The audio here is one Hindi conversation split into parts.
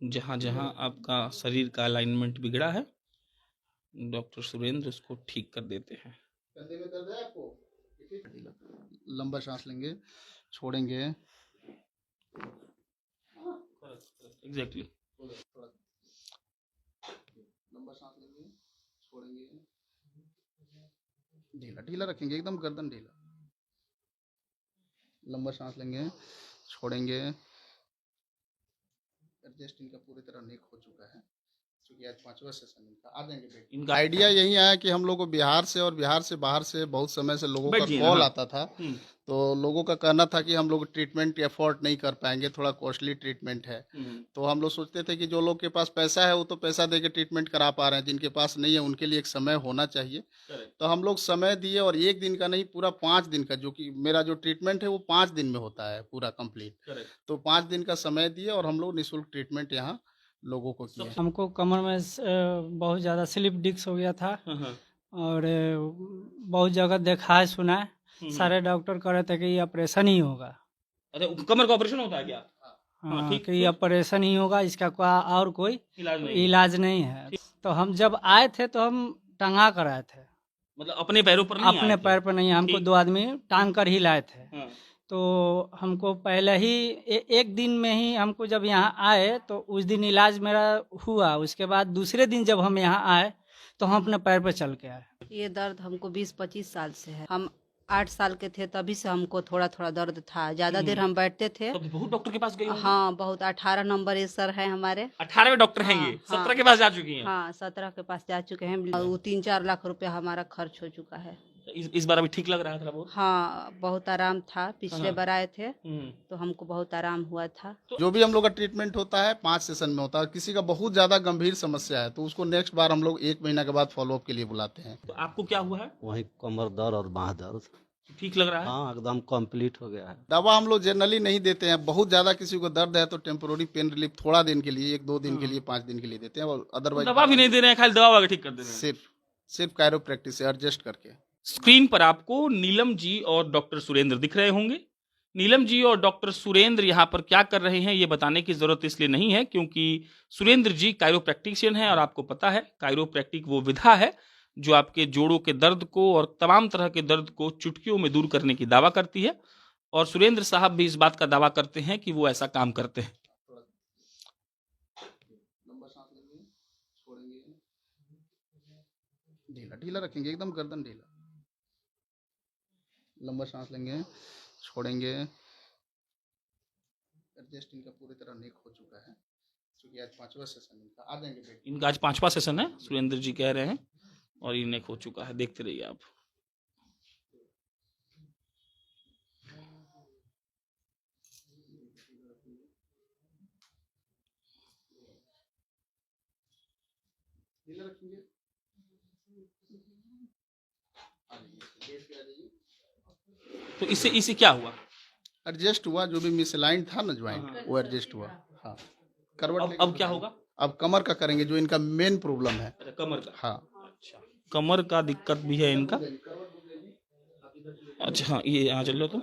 जहाँ जहाँ आपका शरीर का अलाइनमेंट बिगड़ा है, डॉक्टर सुरेंद्र उसको ठीक कर देते हैं। कंधे में दर्द है आपको? लंबा सांस लेंगे, छोड़ेंगे। एग्जैक्टली। लंबा सांस लेंगे, छोड़ेंगे। ढीला ढीला रखेंगे, एकदम गर्दन ढीला। लंबा सांस लेंगे, छोड़ेंगे। एडजस्ट इनका पूरी तरह नेक हो चुका है, क्योंकि आज 5वां सेशन इनका। आ जाएंगे बेड। इनका आइडिया यही आया कि हम लोग को बिहार से और बिहार से बाहर से बहुत समय से लोगों बैठ का जाइए ना, कॉल हाँ। आता था। तो लोगों का कहना था कि हम लोग ट्रीटमेंट अफोर्ड नहीं कर पाएंगे, थोड़ा कॉस्टली ट्रीटमेंट है। तो हम लोग सोचते थे कि जो लोग के पास पैसा है वो तो पैसा दे के ट्रीटमेंट करा पा रहे हैं, जिनके पास नहीं है उनके लिए एक समय होना चाहिए। तो हम लोग समय दिए, और एक दिन का नहीं, पूरा 5 दिन का, जो कि मेरा जो ट्रीटमेंट है वो 5 दिन में होता है पूरा कंप्लीट। तो 5 दिन का समय दिए और हम लोग निःशुल्क ट्रीटमेंट यहाँ लोगों को किए। हमको कमर में बहुत ज़्यादा स्लिप डिस्क हो गया था, और बहुत जगह देखा है, सुना है। सारे डॉक्टर कह रहे थे कि ये ऑपरेशन ही होगा। अरे कमर का ऑपरेशन होता है क्या? हाँ, हाँ, ठीक। कि ये ऑपरेशन ही होगा, इसका कोई और कोई इलाज नहीं है। इलाज नहीं है। तो हम जब आए थे तो हम टंगा कर आए थे, मतलब अपने पैरों पर नहीं आए अपने थे? पैर पर नहीं, हमको ठीक। 2 आदमी टांग कर ही लाए थे। हाँ। तो हमको पहले ही एक दिन में ही हमको, जब यहाँ आए तो उस दिन इलाज मेरा हुआ। उसके बाद दूसरे दिन जब हम यहाँ आए तो हम अपने पैर पर चल के आए। ये दर्द हमको 20-25 साल से है। हम 8 साल के थे तभी से हमको थोड़ा थोड़ा दर्द था। ज्यादा देर हम बैठते थे। तो बहुत डॉक्टर के पास गई होंगी? हाँ, बहुत। 18 नंबर ये सर है हमारे। 18वें डॉक्टर हैं ये? हाँ, 17 के पास जा चुकी हैं? हाँ, 17 के पास जा चुके हैं। वो 3-4 लाख रुपया हमारा खर्च हो चुका है। इस बार अभी ठीक लग रहा था बहुत? हाँ, बहुत आराम था। पिछले हाँ। बार आए थे तो हमको बहुत आराम हुआ था। जो भी हम लोग का ट्रीटमेंट होता है 5 सेशन में होता है। किसी का बहुत ज्यादा गंभीर समस्या है तो उसको नेक्स्ट बार हम लोग 1 महीना के बाद फॉलोअप के लिए बुलाते हैं। तो आपको क्या हुआ है? वही कमर दर्द और बाह दर्द। ठीक लग रहा है? हाँ, एकदम कंप्लीट हो गया है। दवा हम लोग जनरली नहीं देते हैं। बहुत ज्यादा किसी को दर्द है तो टेम्पोररी पेन रिलीफ थोड़ा दिन के लिए, 1-2 दिन के लिए, 5 दिन के लिए देते हैं, और अदरवाइज दवा भी नहीं दे रहे हैं, खाली दवा वाला ठीक कर दे रहे हैं? सिर्फ कायरोप्रैक्टिस से एडजस्ट करके। स्क्रीन पर आपको नीलम जी और डॉक्टर सुरेंद्र दिख रहे होंगे। नीलम जी और डॉक्टर सुरेंद्र यहाँ पर क्या कर रहे हैं ये बताने की जरूरत इसलिए नहीं है क्योंकि सुरेंद्र जी कायरोप्रैक्टिशियन हैं, और आपको पता है कायरोप्रैक्टिक वो विधा है जो आपके जोड़ों के दर्द को और तमाम तरह के दर्द को चुटकियों में दूर करने की दावा करती है, और सुरेंद्र साहब भी इस बात का दावा करते हैं कि वो ऐसा काम करते हैं। लंबा सांस लेंगे, छोड़ेंगे। ढीला ढीला रखेंगे, एकदम गर्दन ढीला। लंबा सांस लेंगे, छोड़ेंगे। एडजस्ट इनका पूरी तरह नेक हो चुका है, क्योंकि आज 5वां सेशन इनका। आ जाएंगे बेड। इनका आज 5वां सेशन है, सुरेंद्र जी कह रहे हैं, और ये नेक हो चुका है। देखते रहिए आप। ढीला रखेंगे। तो इससे क्या हुआ? एडजस्ट हुआ, जो भी मिसलाइन था ना ज्वाइंट, वो एडजस्ट हुआ। हाँ, करवट अब क्या होगा? अब कमर का करेंगे, जो इनका मेन प्रॉब्लम है। अच्छा, कमर का। हाँ, अच्छा, कमर का दिक्कत भी है इनका। अच्छा, हाँ, ये यहाँ चल लो। तो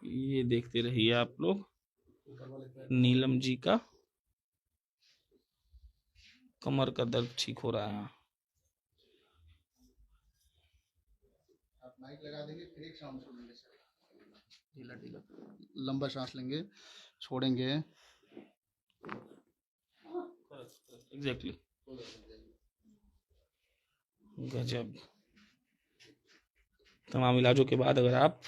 ये देखते रहिए आप लोग, नीलम जी का कमर का दर्द ठीक हो रहा है। आप माइक लगा देंगे, फिर एक साउंड सुनेंगे। ढीला ढीला, लंबा सांस लेंगे, छोड़ेंगे। एग्जैक्टली। गजब। तमाम इलाजों के बाद अगर आप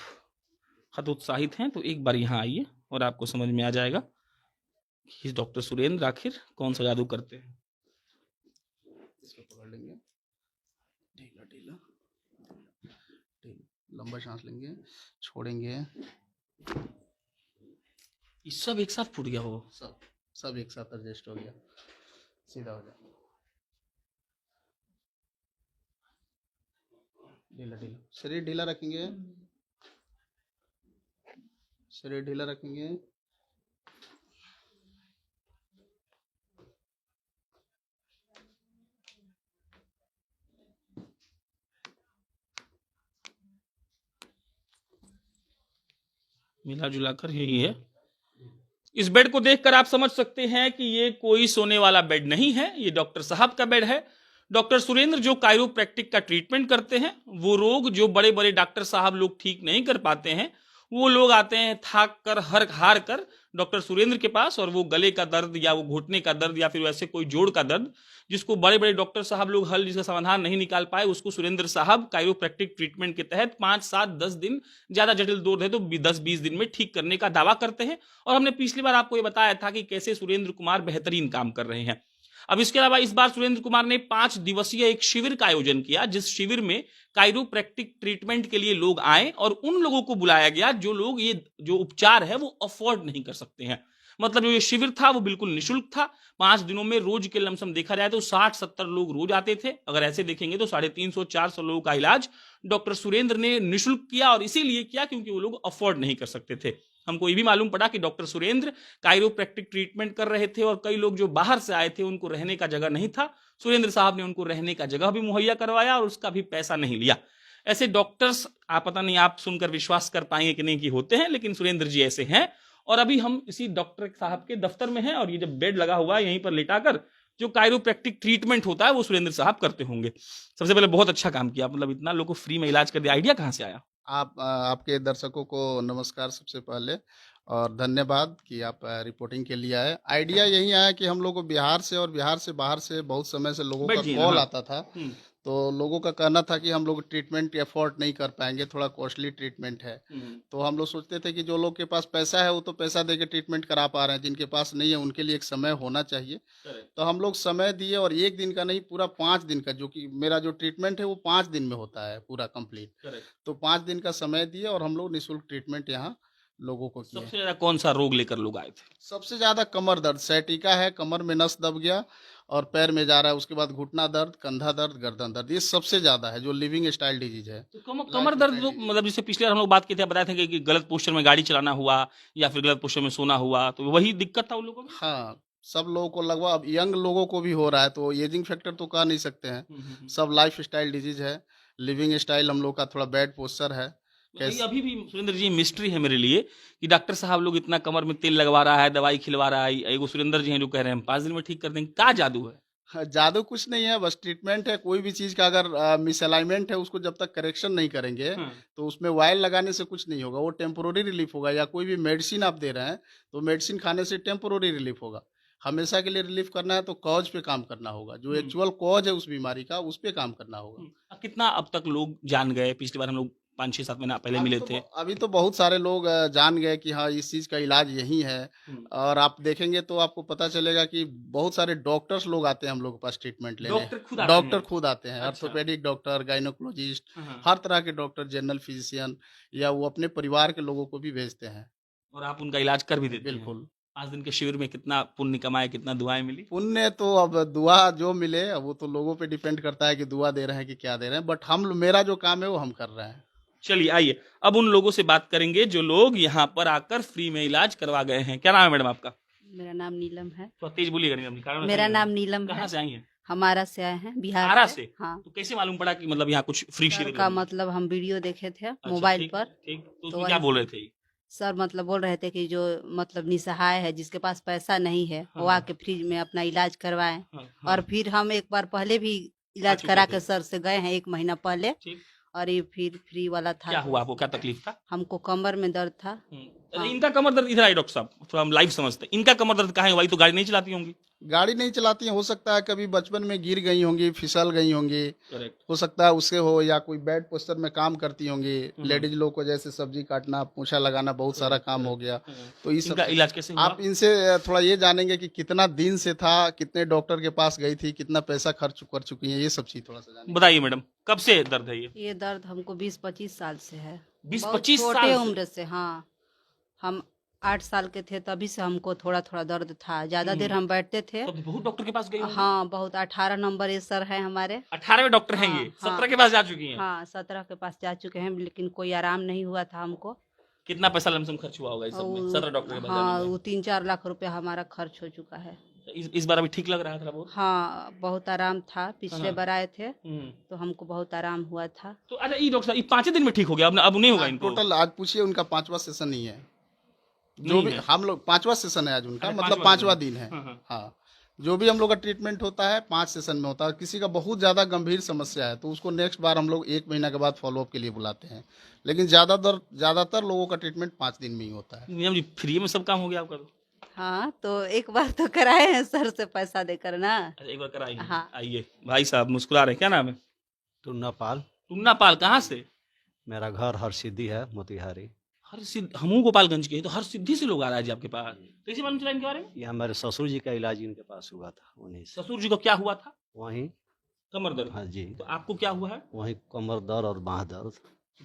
हतोत्साहित हैं तो एक बार यहाँ आइए और आपको समझ में आ जाएगा कि डॉक्टर सुरेंद्र आखिर कौन सा जादू करते हैं। इसको पकड़ लेंगे, ढीला ढीला, लंबा सांस लेंगे, छोड़ेंगे। ये सब एक साथ फूट गया हो? सब एक साथ एडजस्ट हो गया, सीधा हो जाए। ढीला ढीला, शरीर ढीला रखेंगे, शरीर ढीला रखेंगे। मिला जुला कर यही है इस बेड को देखकर आप समझ सकते हैं कि ये कोई सोने वाला बेड नहीं है, ये डॉक्टर साहब का बेड है। डॉक्टर सुरेंद्र जो कायरोप्रैक्टिक का ट्रीटमेंट करते हैं, वो रोग जो बड़े बड़े डॉक्टर साहब लोग ठीक नहीं कर पाते हैं, वो लोग आते हैं थाक कर हार कर डॉक्टर सुरेंद्र के पास, और वो गले का दर्द या वो घुटने का दर्द या फिर वैसे कोई जोड़ का दर्द जिसको बड़े बड़े डॉक्टर साहब लोग हल जिसका समाधान नहीं निकाल पाए, उसको सुरेंद्र साहब कायरोप्रैक्टिक ट्रीटमेंट के तहत 5, 7, 10 दिन, ज्यादा जटिल दौर है तो 10-20 दिन में ठीक करने का दावा करते हैं। और हमने पिछली बार आपको ये बताया था कि कैसे सुरेंद्र कुमार बेहतरीन काम कर रहे हैं। अब इसके अलावा इस बार सुरेंद्र कुमार ने 5 दिवसीय एक शिविर का आयोजन किया, जिस शिविर में कायरोप्रैक्टिक ट्रीटमेंट के लिए लोग आए और उन लोगों को बुलाया गया जो लोग ये जो उपचार है वो अफोर्ड नहीं कर सकते हैं। मतलब जो ये शिविर था वो बिल्कुल निःशुल्क था। 5 दिनों में रोज के लमसम देखा जाए तो 60-70 लोग रोज आते थे। अगर ऐसे देखेंगे तो 350-400 लोगों का इलाज डॉक्टर सुरेंद्र ने निःशुल्क किया, और इसीलिए किया क्योंकि वो लोग अफोर्ड नहीं कर सकते थे। हमको ये भी मालूम पड़ा कि डॉक्टर सुरेंद्र कायरोप्रैक्टिक ट्रीटमेंट कर रहे थे और कई लोग जो बाहर से आए थे उनको रहने का जगह नहीं था। सुरेंद्र साहब ने उनको रहने का जगह भी मुहैया करवाया और उसका भी पैसा नहीं लिया। ऐसे डॉक्टर्स आप पता नहीं आप सुनकर विश्वास कर पाएंगे कि नहीं कि होते हैं, लेकिन सुरेंद्र जी ऐसे हैं। और अभी हम इसी डॉक्टर साहब के दफ्तर में हैं और ये जब बेड लगा हुआ है यहीं पर लेटाकर जो कायरोप्रैक्टिक ट्रीटमेंट होता है वो सुरेंद्र साहब करते होंगे। सबसे पहले बहुत अच्छा काम किया, मतलब इतना लोगों को फ्री में इलाज कर दिया। आइडिया कहाँ से आया? आपके दर्शकों को नमस्कार सबसे पहले, और धन्यवाद कि आप रिपोर्टिंग के लिए आए। आइडिया यही आया कि हम लोग को बिहार से और बिहार से बाहर से बहुत समय से लोगों का बैठिए ना, कॉल हाँ। आता था, तो लोगों का कहना था कि हम लोग ट्रीटमेंट अफोर्ड नहीं कर पाएंगे, थोड़ा कॉस्टली ट्रीटमेंट है। तो हम लोग सोचते थे कि जो लोग के पास पैसा है वो तो पैसा दे के ट्रीटमेंट करा पा रहे हैं, जिनके पास नहीं है उनके लिए एक समय होना चाहिए। तो हम लोग समय दिए, और 1 दिन का नहीं पूरा 5 दिन का, जो कि मेरा जो ट्रीटमेंट है वो 5 दिन में होता है पूरा कंप्लीट। तो 5 दिन का समय दिए और हम लोग निःशुल्क ट्रीटमेंट यहाँ लोगों को किए। सबसे ज्यादा कौन सा रोग लेकर लोग आए थे? सबसे ज्यादा कमर दर्द, सैटिका है, कमर में नस दब गया और पैर में जा रहा है, उसके बाद घुटना दर्द, कंधा दर्द, गर्दन दर्द, ये सबसे ज्यादा है जो लिविंग स्टाइल डिजीज है। तो कमर दर्द तो मतलब जैसे पिछले बार हम लोग बात की थी, बताए थे कि गलत पोस्चर में गाड़ी चलाना हुआ या फिर गलत पोस्चर में सोना हुआ, तो वही दिक्कत था उन लोगों में। हाँ, सब लोगों को लगभग, अब यंग लोगों को भी हो रहा है, तो एजिंग फैक्टर तो कह नहीं सकते हैं, सब लाइफ स्टाइल डिजीज है। लिविंग स्टाइल हम लोग का थोड़ा बैड पोस्चर है। तो ये अभी भी सुरेंद्र जी मिस्ट्री है मेरे लिए कि डॉक्टर साहब लोग इतना कमर में तेल लगवा रहा है, दवाई खिलवा रहा है, एगो सुरेंद्र जी हैं जो कह रहे हैं हम 5 दिन में ठीक कर देंगे। क्या जादू है? हाँ, जादू कुछ नहीं है, बस ट्रीटमेंट है। कोई भी चीज़ का अगर मिसअलाइनमेंट है, उसको जब तक करेक्शन नहीं करेंगे तो उसमें वायल लगाने से कुछ नहीं होगा, वो टेम्पोररी रिलीफ होगा। या कोई भी मेडिसिन आप दे रहे हैं तो मेडिसिन खाने से टेम्पोररी रिलीफ होगा। हमेशा के लिए रिलीफ करना है तो कॉज पे काम करना होगा, जो एक्चुअल कॉज है उस बीमारी का, उस पे काम करना होगा। कितना अब तक लोग जान गए? पिछली बार हम लोग 5-6-7 महीना पहले मिले थे। अभी तो बहुत सारे लोग जान गए कि हाँ इस चीज़ का इलाज यही है। और आप देखेंगे तो आपको पता चलेगा कि बहुत सारे डॉक्टर्स लोग आते हैं हम लोग के पास ट्रीटमेंट लेने। डॉक्टर खुद आते हैं, ऑर्थोपेडिक डॉक्टर, गायनोकोलॉजिस्ट, हर तरह के डॉक्टर, जनरल फिजिशियन, या वो अपने परिवार के लोगों को भी भेजते हैं। और आप उनका इलाज कर भी देते हैं? बिल्कुल। 5 दिन के शिविर में कितना पुण्य कमाए, कितना दुआएं मिली? पुण्य तो अब दुआ जो मिले वो तो लोगों पे डिपेंड करता है कि दुआ दे रहे हैं कि क्या दे रहे हैं, बट मेरा जो काम है वो हम कर रहे हैं। चलिए आइए अब उन लोगों से बात करेंगे जो लोग यहाँ पर आकर फ्री में इलाज करवा गए हैं। क्या नाम है मैडम आपका? मेरा नाम नीलम है। तो तेज बोलिएगा। नीलम, मेरा नाम नीलम कहाँ है। से आई हैं? हमारा से आए हैं, बिहार आरा से। से? हाँ। तो कैसे मालूम पड़ा कि मतलब यहाँ कुछ फ्री सर शिविर का लग रहा है? मतलब हम वीडियो देखे थे अच्छा, मोबाइल ठीक, पर। ठीक। तो तो उसमें क्या बोल रहे थे? सर मतलब बोल रहे थे कि जो मतलब निसहाय है, जिसके पास पैसा नहीं है, वो हाँ। आके फ्री में अपना इलाज करवाएं। हाँ, और फिर हम एक बार पहले भी इलाज चुके करा थे। के सर से गए हैं 1 महीना पहले, ठीक। और ये फिर फ्री वाला था। क्या हुआ आपको? क्या तकलीफ था? हमको कमर में दर्द था। अरे इनका कमर दर्द इधर आई डॉक्टर साहब, थोड़ा हम लाइव समझते हैं। इनका कमर दर्द कहाँ है? वही तो गाड़ी नहीं चलाती होंगी। गाड़ी नहीं चलाती हैं, हो सकता है कभी बचपन में गिर गई होंगी, फिसल गई होंगी, करेक्ट। हो सकता है उससे हो, या कोई बैड पोस्चर में काम करती होंगी। लेडीज लोग को जैसे सब्जी काटना, पोछा लगाना, बहुत सारा काम हो गया। तो इस इनका इलाज कैसे हुआ? आप इनसे थोड़ा ये जानेंगे कि कितना दिन से था, कितने डॉक्टर के पास गई थी, कितना पैसा खर्च कर चुकी हैं, ये सब चीज थोड़ा सा जानेंगे। बताइए मैडम, कब से दर्द है ये? ये दर्द हमको 20-25 साल से है। 20-25 बहुत साल छोटे से? उम्र से। हाँ, हम 8 साल के थे तभी से हमको थोड़ा थोड़ा दर्द था। ज्यादा देर हम बैठते थे। तो बहुत डॉक्टर के पास गई होंगी? हाँ, बहुत। 18 नंबर ये सर है हमारे। 18वें डॉक्टर हैं हाँ, ये? हाँ। 17 के पास जा चुकी हैं? हाँ, 17 के पास जा चुके हैं, लेकिन कोई आराम नहीं हुआ था हमको। कितना पैसा लमसम खर्च हुआ होगा इस सब में? 17 डॉक्टर के पास हाँ, जाने वो 3-4 लाख रुपया हमारा खर्च हो चुका है। में। इस बार अभी ठीक लग रहा है थोड़ा बहुत? हाँ, बहुत आराम था। पिछले हाँ। बार आए थे तो हमको बहुत आराम हुआ था। तो अच्छा ये डॉक्टर साहब, ये 5 दिन में ठीक हो गया? अब नहीं होगा इनको? टोटल आज पूछिए, उनका 5वां सेशन ही है। जो नहीं भी है। हम लोग 5वां सेशन है आज उनका, अच्छा, मतलब 5वां 5वां दिन है। हाँ, हाँ। हाँ, जो भी हम लोग का ट्रीटमेंट होता है 5 सेशन में होता है। किसी का बहुत ज़्यादा गंभीर समस्या है तो उसको नेक्स्ट बार हम लोग 1 महीना के बाद फॉलोअप के लिए बुलाते हैं, लेकिन ज़्यादातर लोगों का ट्रीटमेंट 5 दिन में ही होता है। नीलम जी फ्री में सब काम हो गया आपका तो? हाँ, तो एक बार तो कराए हैं सर से पैसा देकर ना। अच्छा, एक बार कराइए। हाँ। आइए भाई साहब मुस्कुरा रहे हैं, क्या नाम है? टुन्ना पाल। टुन्ना पाल, कहाँ से? मेरा घर हरसिद्धि है, मोतिहारी। हर सिद्ध हमू गोपालगंज के हैं, तो हर सिद्धि से लोग आ रहा है जी आपके पास। कैसे मालूम चला इनके बारे में? ये हमारे ससुर जी का इलाज इनके पास हुआ था, उन्हीं से। ससुर जी को क्या हुआ था? वहीं। कमर दर्द। हाँ जी। तो आपको क्या हुआ है? वहीं कमर दर्द और बाँह दर्द।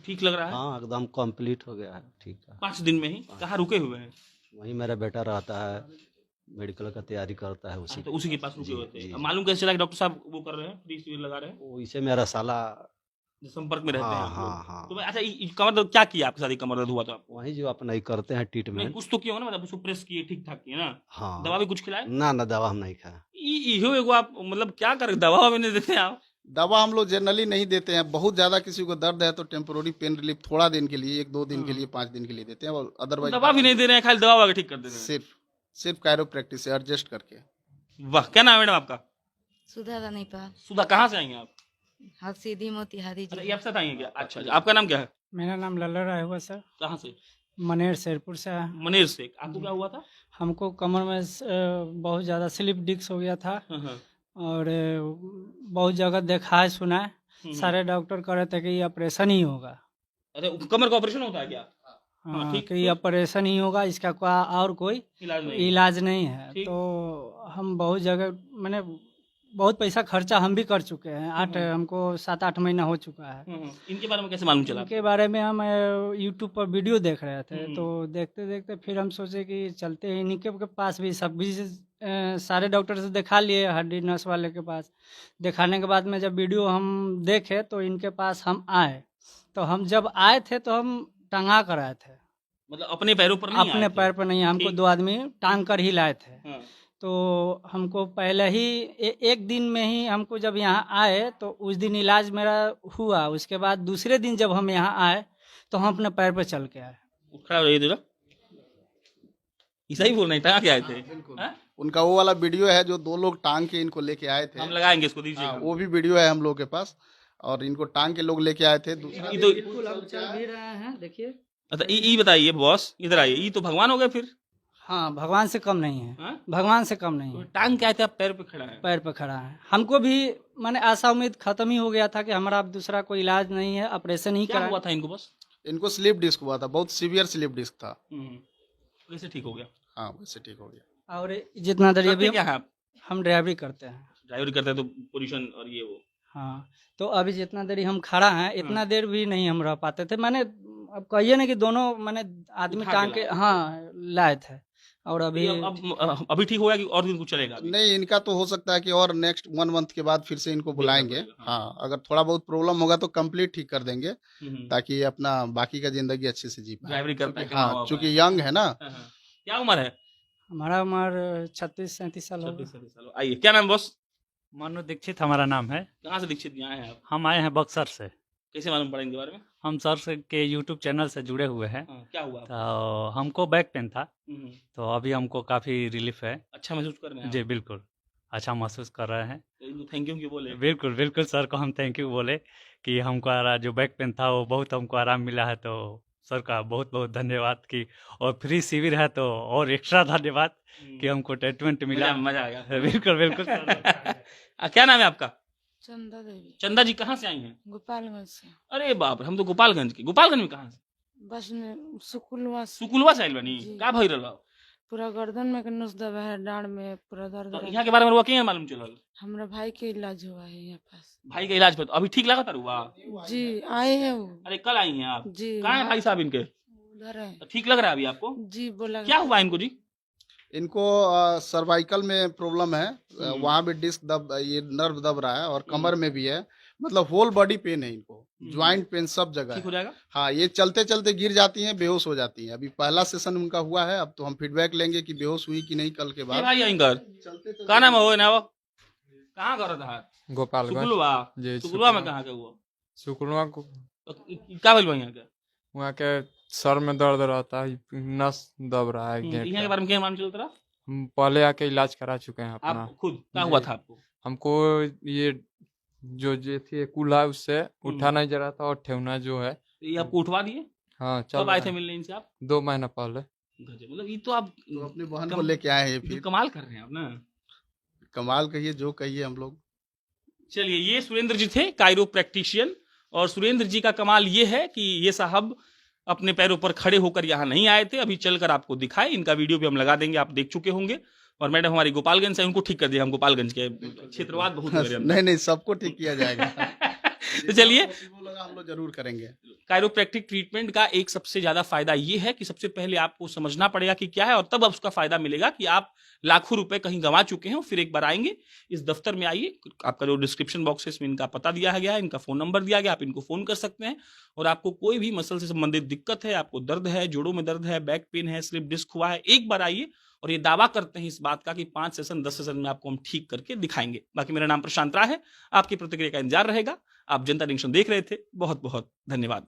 ठीक लग रहा है? हाँ, एकदम कंप्लीट हो गया है, ठीक है। 5 दिन में ही? कहाँ रुके हुए हैं? वहीं मेरा बेटा रहता है, मेडिकल का तैयारी करता है उसी। तो उसी के पास रुके जी, हुए थे। जी। अब मालूम कैसे चला कि डॉक्टर साहब वो कर रहे हैं, फ्री शिविर लगा रहे हैं? वो इसे मेरा साला। जो संपर्क में रहते हैं हाँ आप हाँ लोग। हाँ। तो अच्छा कमर दर्द क्या किया आपके साथ? ये कमर दर्द हुआ था आपको? वहीं जो अपना ही करते हैं नहीं ट्रीटमेंट। कुछ तो किया होगा ना, मतलब उसको प्रेस किए, ठीक ठाक किए ना? हाँ। दवा भी कुछ खिलाए? ना ना, दवा हम नहीं खाए। इहो एगो आप मतलब क्या कर दवा भी नहीं देते आप? दवा हम लोग जनरली नहीं देते हैं। बहुत ज़्यादा किसी को दर्द है तो टेम्पोररी पेन रिलीफ थोड़ा दिन के लिए, 1-2 दिन के लिए, 5 दिन के लिए देते हैं, और अदरवाइज दवा भी नहीं दे रहे हैं, खाली दवा वगैरह ठीक कर दे रहे हैं। सिर्फ कायरोप्रैक्टिस से एडजस्ट करके। वाह, क्या नाम है मैडम आपका? सुधा रानीपाल। सुधा, कहाँ से आई हैं आप? हाँ, सीधी मोतिहारी अच्छा, जी। ये आपके साथ आई हैं क्या? अच्छा अच्छा, आपका नाम क्या है? मेरा नाम लल्ला राय हुआ सर, कहाँ से? मनेर शेरपुर से है। मनेर से। आपको क्या हुआ था? हमको कमर में बहुत ज़्यादा स्लिप डिस्क हो गया था, हाँ, हाँ। और बहुत जगह देखा है, सुना है, सारे डॉक्टर कह रहे थे कि ये ऑपरेशन ही होगा। अरे कमर का ऑपरेशन होता है क्या? हाँ, हाँ, ठीक, कि ये ऑपरेशन ही होगा, इसका कोई और कोई इलाज नहीं। इलाज नहीं है। ठीक। तो हम बहुत जगह, मैंने बहुत पैसा खर्चा हम भी कर चुके हैं। हमको 7-8 महीना हो चुका है। इनके बारे में कैसे मालूम चला? इनके बारे में हम यूट्यूब पर वीडियो देख रहे थे, हम्म। तो देखते देखते फिर हम सोचे कि चलते हैं इन्हीं के पास भी। सब भी सारे डॉक्टर से दिखा लिए, हड्डी नस वाले के पास। दिखाने के बाद में जब वीडियो हम देखे तो इनके पास हम आए। तो हम जब आए थे तो हम टंगा कर आए थे, मतलब अपने पैरों पर नहीं अपने आए थे? पैर पर नहीं, हमको ठीक। 2 आदमी टांग कर ही लाए थे। हाँ। तो हमको पहले ही एक दिन में ही हमको जब यहाँ आए तो उस दिन इलाज मेरा हुआ। उसके बाद दूसरे दिन जब हम यहाँ आए तो हम अपने पैर पे चल के आए। खड़ा हो जाइए जरा। ऐसा ही बोल रहे हैं, के आए थे? हाँ? उनका वो वाला वीडियो है जो 2 लोग टांग के इनको लेके आए थे। हम लगाएंगे इसको, हाँ, दीजिएगा। वो भी वीडियो है हम लोग के पास, और इनको टांग के लोग लेके आए थे। दूसरा ये तो बिल्कुल हम चल भी रहे हैं, देखिए। अच्छा, ये बताइए बॉस, इधर आइए। ये तो भगवान हो गए फिर? हाँ, भगवान से कम नहीं है। हाँ? भगवान से कम नहीं तो है। टांग के आए थे, आप पैर पे खड़ा है? पैर पे खड़ा है। हमको भी मैंने आशा उम्मीद खत्म ही हो गया था कि हमारा अब दूसरा कोई इलाज नहीं है, ऑपरेशन ही क्या करा। हुआ था इनको बस? इनको स्लिप डिस्क हुआ था, बहुत सीवियर स्लिप डिस्क था। कैसे ठीक हो गया? हाँ, वैसे ठीक हो गया। और जितना देर करते अभी क्या है आप? हम ड्राइवरी करते हैं। ड्राइवरी करते हैं तो पोजीशन और ये वो। हाँ, तो अभी जितना देर हम खड़ा हैं इतना देर भी नहीं हम रह पाते थे। मैंने अब कहिए ना कि दोनों मैंने आदमी उठा के टांग के लाए। हाँ लाए थे। और अभी अभी ठीक हो गया कि और दिन कुछ चलेगा अभी? नहीं, इनका तो हो सकता है कि और नेक्स्ट 1 मंथ के बाद फिर से इनको बुलाएंगे। पड़ेगा, हाँ, अगर थोड़ा बहुत प्रॉब्लम होगा तो कंप्लीट ठीक कर देंगे, हम्म। ताकि ये अपना बाकी का जिंदगी अच्छे से जी पाए। ड्राइवरी कर पाए, क्योंकि- कमा हाँ, पाए। चूंकि यंग है ना। हाँ, हाँ। क्या उम्र है? हमारा उम्र 36-37 साल होगा। 36 साल। आइए, क्या नाम बॉस? मनु दीक्षित हमारा नाम है। कहाँ से दीक्षित यहाँ हैं आप? हम आए हैं बक्सर से। कैसे मालूम पड़ा इनके बारे में? हम सर से के यूट्यूब चैनल से जुड़े हुए हैं। हाँ, क्या हुआ? तो हमको बैक पेन था, हम्म। तो अभी हमको काफ़ी रिलीफ है। अच्छा महसूस कर रहे हैं? जी बिल्कुल, अच्छा महसूस कर रहे हैं। थैंक यू क्यों बोले? बिल्कुल बिल्कुल, सर को हम थैंक यू बोले कि हमको जो बैक पेन था वो बहुत हमको आराम मिला है। तो सर का बहुत बहुत धन्यवाद कि, और फ्री शिविर है तो और एक्स्ट्रा धन्यवाद कि हमको ट्रीटमेंट मिला। मजा आ गया। बिल्कुल बिल्कुल। क्या नाम है आपका? चंदा देवी, चंदा जी, कहाँ से आई हैं? गोपालगंज से। अरे बाप रे, हम तो गोपालगंज के। गोपालगंज में कहाँ से? बस में सुकुलवा से। सुकुलवा से आइल बनी? जी। का भई रहल? पूरा गर्दन में के नस दबा है, डांड में पूरा दर्द तो रहे। यहाँ के बारे में रुआ क्या मालूम चलल? हमरा भाई के इलाज हुआ है यहाँ पास। भाई का इलाज पर तो अभी ठीक लगा था रुआ? जी, आए हैं वो। अरे कल आई हैं आप? जी, कहाँ है भाई साहब इनके? उधर है। तो ठीक लग रहा है अभी आपको? जी, बोला क्या हुआ इनको जी? इनको सर्वाइकल में प्रॉब्लम है, वहाँ भी डिस्क ये नर्व दब रहा है, और कमर में भी है। मतलब होल बॉडी पेन है इनको, ज्वाइंट पेन सब जगह ठीक हो है। जाएगा? हाँ, ये चलते चलते गिर जाती हैं, बेहोश हो जाती हैं। अभी पहला सेशन उनका हुआ है, अब तो हम फीडबैक लेंगे कि बेहोश हुई कि नहीं कल के ये बाद। भाई आई घर का नाम हो ना वो? कहाँ घर था? गोपालगंज। सुकुलवा। जी, सुकुलवा में कहाँ के हुआ? सुकुलवा को तो का भइल बा यहाँ के? वहाँ के सर में दर्द रहता है, नस दब रहा है गेंठ यहाँ के का। बारे में क्या मालूम चलता रहा? हम पहले आके इलाज करा चुके हैं अपना। आप खुद क्या हुआ जी। था आपको? हमको ये जो थी कूल्हा, उससे उठा नहीं जा रहा था, और ठेवना जो है। ये आपको उठवा दिए? हाँ, चल कब आए रहा थे है। मिलने इनसे आप? 2 महीना पहले। गजब, मतलब ये तो आप तो अपनी बहन को कम- लेके आए हैं ये तो फिर। कमाल कर रहे हैं आप ना। कमाल कहिए जो कहिए हम लोग। चलिए, ये सुरेंद्र जी थे कायरो प्रैक्टिशियन। और सुरेंद्र जी का कमाल ये है कि ये साहब अपने पैरों पर खड़े होकर यहाँ नहीं आए थे, अभी चलकर आपको दिखाए। इनका वीडियो भी हम लगा देंगे, आप देख चुके होंगे। और मैडम हमारी गोपालगंज से, उनको ठीक कर दिया हम गोपालगंज के, क्षेत्रवाद बहुत हो रहे हैं नहीं नहीं, सबको ठीक किया जाएगा। तो चलिए, possible होगा हम लोग जरूर करेंगे। कायरोप्रैक्टिक ट्रीटमेंट का एक सबसे ज्यादा फायदा ये है कि सबसे पहले आपको समझना पड़ेगा कि क्या है, और तब अब उसका फायदा मिलेगा कि आप लाखों रुपए कहीं गंवा चुके हैं, फिर एक बार आएंगे इस दफ्तर में। आइए, आपका जो डिस्क्रिप्शन बॉक्स है इसमें इनका पता दिया गया है, इनका फोन नंबर दिया गया, आप इनको फोन कर सकते हैं। और आपको कोई भी मसल से संबंधित दिक्कत है, आपको दर्द है, जोड़ों में दर्द है, बैक पेन है, स्लिप डिस्क हुआ है, एक बार आइए। और ये दावा करते हैं इस बात का कि 5 सेशन 10 सेशन में आपको हम ठीक करके दिखाएंगे। बाकी मेरा नाम प्रशांत राय है, आपकी प्रतिक्रिया का इंतजार रहेगा। आप जनता जंक्शन देख रहे थे, बहुत बहुत धन्यवाद।